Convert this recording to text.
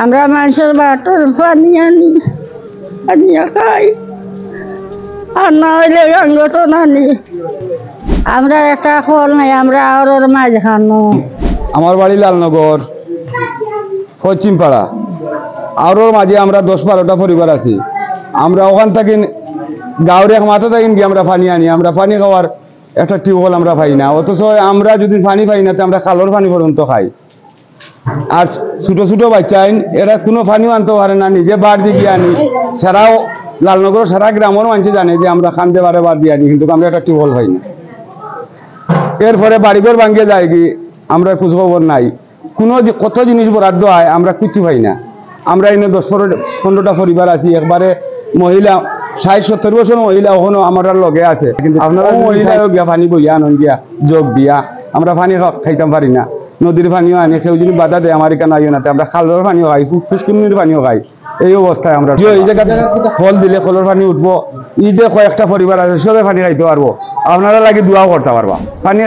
আমরা মানুষের বাটর পানি আনি আনিয়া খাই, আর না হইলে গাঙ্গত নানি। আমরা একটা ফল নাই, আমরা আর মাঝ খানো। আমার বাড়ি লালনগর পশ্চিমপাড়া। আরোর মাঝে আমরা 10-12টা পরিবার আছি। আমরা ওখান থেকে গাঁওর এক মাথা থাকেন গিয়ে আমরা পানি আনি। আমরা পানি খাওয়ার একটা টিউবওয়েল আমরা পাই না, অথচ আমরা যদি পানি পাই না তো আমরা খালর পানি পর্যন্ত খাই। আর ছোট ছোট বাচ্চা আইন এরা কোনো পানিও আনতে পারে না, নিজে বার দিয়ে গিয়ে আনি। সারাও লালনগর সারা গ্রামের মানুষ জানে যে আমরা খানতে পারে বার দিয়ে আনি, কিন্তু আমরা একটা টিউবওয়েল পাই না। এরপরে বাড়িঘর ভাঙ্গে যায় কি আমরা খোঁজ খবর নাই, কোনো কত জিনিস বরাদ্দ হয় আমরা কিচ্ছু পাই না। আমরা এনে 10-15টা পরিবার আছি, একবারে মহিলা 60-70 বছর মহিলা ওখানে আমার লগে আছে, কিন্তু আপনারা মহিলাও গিয়া পানি বইয়া আনন্দ গিয়া যোগ দিয়া আমরা পানি খাইতাম পারি না। নদীর পানিও আনি, কেউ যদি বাধা দেয় আমার এখানে আইও না, আমরা খালের পানিও খাই, ফুসকুনির পানিও খাই। এই অবস্থায় আমরা এই জায়গাতে ফল দিলে কলের পানি উঠবো। এই যে কয়েকটা পরিবার আছে সবে পানি খাইতে পারবো, আপনারা লাগে দোয়াও করতে পারবা। পানি